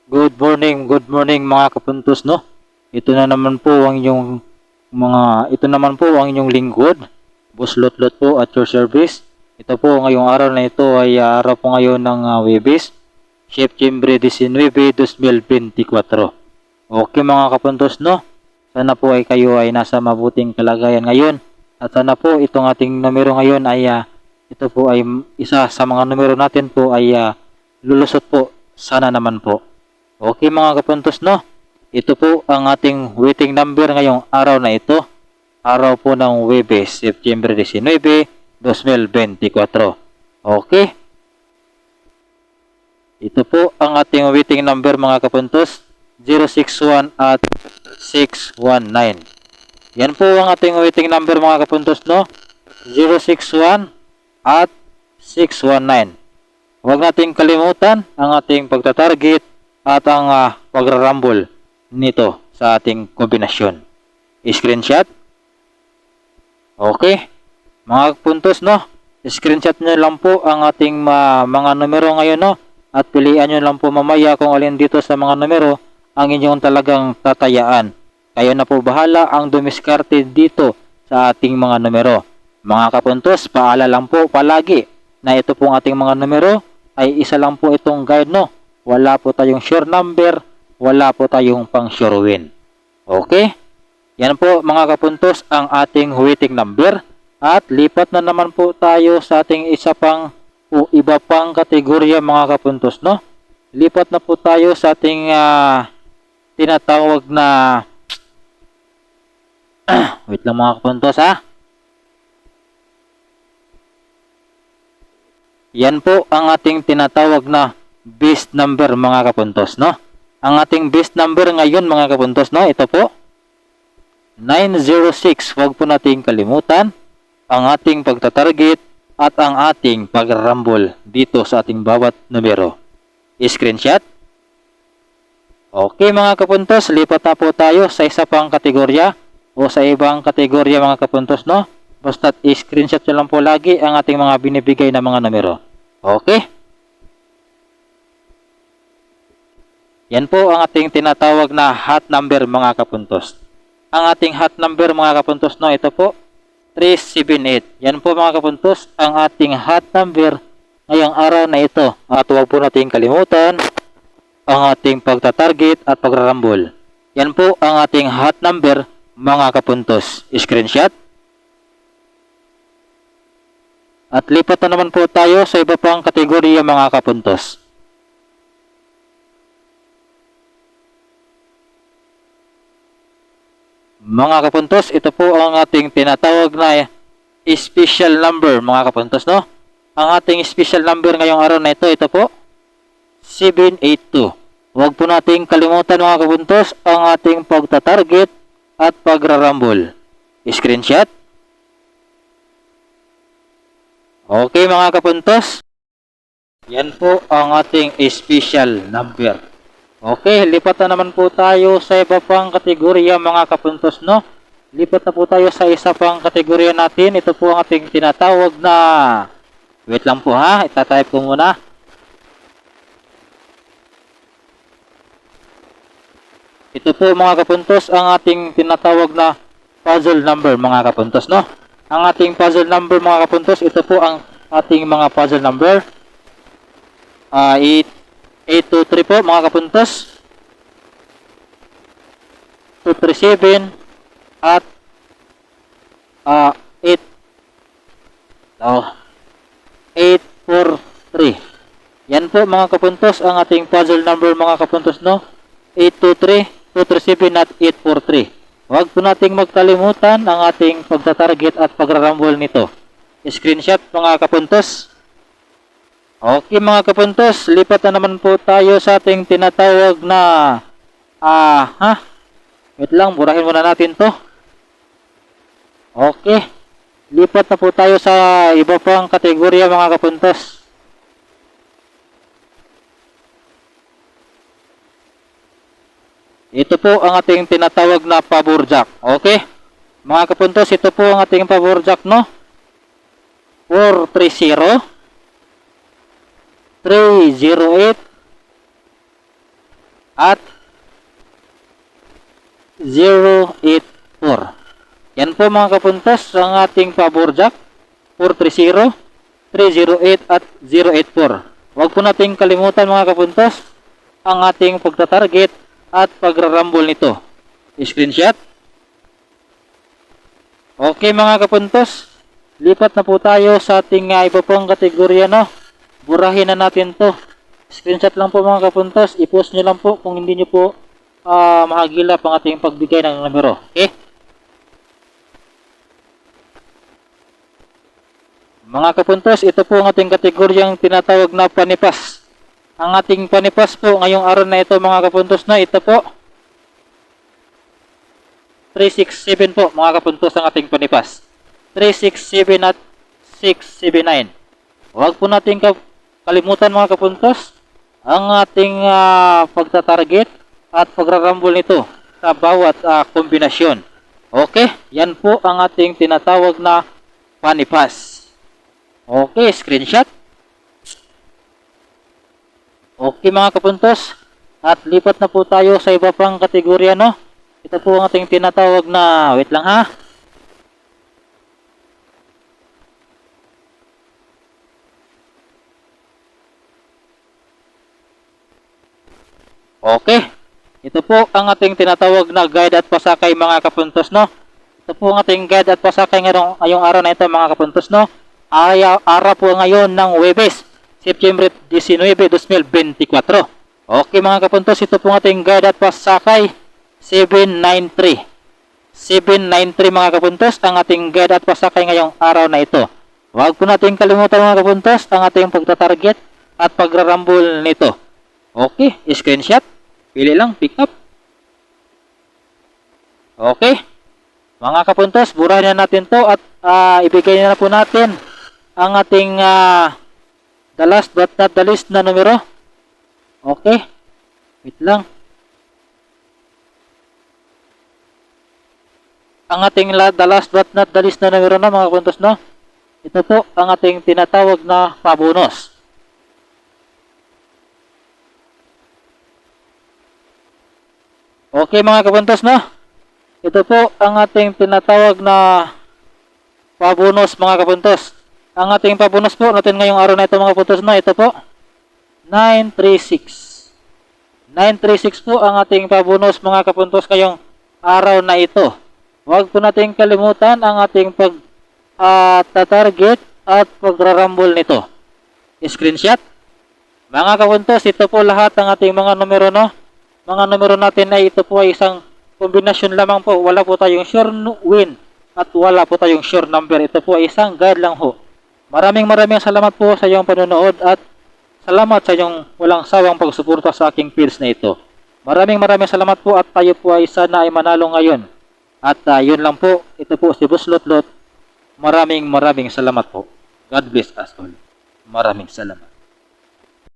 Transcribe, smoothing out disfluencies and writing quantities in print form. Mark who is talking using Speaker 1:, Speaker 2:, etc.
Speaker 1: Good morning mga kapuntos, no? Ito naman po ang inyong lingkod, Boss Lotlot po at your service. Ito po ngayong araw na ito ay araw po ngayon ng Webes, September 19, 2024. Okay mga kapuntos, no? Sana po ay kayo ay nasa mabuting kalagayan ngayon. At sana po itong ating numero ngayon ay ito po ay isa sa mga numero natin po ay lulusot po. Sana naman po. Okay mga kapuntos, no? Ito po ang ating waiting number ngayong araw na ito. Araw po ng Webes, September 19, 2024. Okay? Ito po ang ating waiting number mga kapuntos. 061 at 619. Yan po ang ating waiting number mga kapuntos, no? 061 at 619. Huwag nating kalimutan ang ating pagtatarget at ang pagrarambol nito sa ating kombinasyon. Screenshot. Okay. Mga puntos, no? Screenshot nyo lang po ang ating mga numero ngayon, no? At pilian nyo lang po mamaya kung alin dito sa mga numero ang inyong talagang tatayaan. Kayo na po bahala ang dumiskarte dito sa ating mga numero. Mga kapuntos, paalala lang po palagi na ito pong ating mga numero ay isa lang po itong guide, no? Wala po tayong sure number, wala po tayong pang sure win. Okay? Yan po mga kapuntos ang ating waiting number. At lipat na naman po tayo sa ating isa pang o iba pang kategorya mga kapuntos, no? Lipat na po tayo sa ating tinatawag na wait lang mga kapuntos, ha? Yan po ang ating tinatawag na best number mga kapuntos, no? Ang ating best number ngayon mga kapuntos, no? Ito po 906. Huwag po nating kalimutan ang ating pagtatarget at ang ating pagrarambol dito sa ating bawat numero. Screenshot. Okay mga kapuntos, lipat na po tayo sa isa pang kategorya o sa ibang kategorya mga kapuntos, no? Basta i-screenshot nyo lang po lagi ang ating mga binibigay na mga numero. Okay? Yan po ang ating tinatawag na hot number mga kapuntos. Ang ating hot number mga kapuntos, no, ito po 378. Yan po mga kapuntos ang ating hot number ngayong araw na ito. At huwag po nating kalimutan ang ating pagtatarget at pagrarambol. Yan po ang ating hot number mga kapuntos. Screenshot. At lipat na naman po tayo sa iba pang kategorya mga kapuntos. Mga kapuntos, ito po ang ating tinatawag na special number mga kapuntos, no? Ang ating special number ngayong araw na ito po 782. Huwag po nating kalimutan mga kapuntos ang ating pagtatarget at pagrarambol. Screenshot. Okay mga kapuntos, yan po ang ating special number. Okay, lipat na naman po tayo sa iba pang kategorya mga kapuntos, no? Lipat na po tayo sa isa pang kategorya natin. Ito po ang ating tinatawag na... Wait lang po ha, itatype ko muna. Ito po mga kapuntos ang ating tinatawag na puzzle number mga kapuntos, no? Ang ating puzzle number mga kapuntos, ito po ang ating mga puzzle number. 823 po mga kapuntos, 237 at 843. Yan po mga kapuntos ang ating puzzle number mga kapuntos, no? 823, 237 at 843. Huwag po nating magkalimutan ang ating pagtatarget at pagrarambol nito. Screenshot mga kapuntos. Okay mga kapuntos, lipat na naman po tayo sa ating tinatawag na wait lang, burahin muna natin to. Okay, lipat na po tayo sa iba pang kategorya mga kapuntos. Ito po ang ating tinatawag na pabor jack. Okay, mga kapuntos, ito po ang ating pabor jack, no? 430 308 at 084. Yan po mga kapuntos ang ating pabor jack 430, 308 at 084. Huwag po nating kalimutan mga kapuntos ang ating pagtatarget at pagrarambol nito. Screenshot. Okay mga kapuntos, lipat na po tayo sa ating iba pong kategorya, no? Burahin na natin to. Screenshot lang po mga kapuntos, i-post nyo lang po kung hindi nyo po mahagilap ang ating pagbigay ng numero. Okay? Mga kapuntos, ito po ang ating kategoryang tinatawag na panipas. Ang ating panipas po ngayong araw na ito mga kapuntos na ito po 367 po mga kapuntos ang ating panipas. 367 at 679. Huwag po natin kalimutan mga kapuntos ang ating pagtatarget at pagrarambol nito sa bawat kombinasyon. Okay, yan po ang ating tinatawag na panipas. Okay, screenshot. Okay mga kapuntos, at lipat na po tayo sa iba pang kategorya, no? Ito po ang ating tinatawag na, wait lang ha. Okay, ito po ang ating tinatawag na guide at pasakay mga kapuntos, no? Ito po ang ating guide at pasakay ngayong araw na ito mga kapuntos, no? Araw po ngayon ng Huwebes, September 19, 2024. Okay mga kapuntos, ito po ang ating guide at pasakay 793. 793 mga kapuntos, ang ating guide at pasakay ngayong araw na ito. Huwag po natin kalimutan mga kapuntos ang ating pagtatarget at pagrarambol nito. Okay, screenshot. Pili lang, pick up. Okay. Mga kapuntos, burahin na natin to at ibigay na po natin ang ating the last but not the least na numero. Okay. Wait lang. Ang ating the last but not the least na numero na mga kapuntos, no? Ito po ang ating tinatawag na pabonus. Okay mga kapuntos, no? Ito po ang ating tinatawag na pabonus mga kapuntos. Ang ating pabonus po natin ngayong araw na ito mga kapuntos, no? Ito po 936. 936 po ang ating pabonus mga kapuntos ngayong araw na ito. Huwag po natin kalimutan ang ating pag-target at pagrarambol nito. Screenshot. Mga kapuntos, ito po lahat ng ating mga numero, no? Mga numero natin ay ito po ay isang kombinasyon lamang po. Wala po tayong sure win at wala po tayong sure number. Ito po ay isang guide lang ho. Maraming salamat po sa iyong panonood at salamat sa iyong walang sawang pagsuporta sa aking page na ito. Maraming salamat po at tayo po ay sana ay manalo ngayon. At yun lang po. Ito po si Boss Lotlot. Maraming salamat po. God bless us all. Maraming salamat.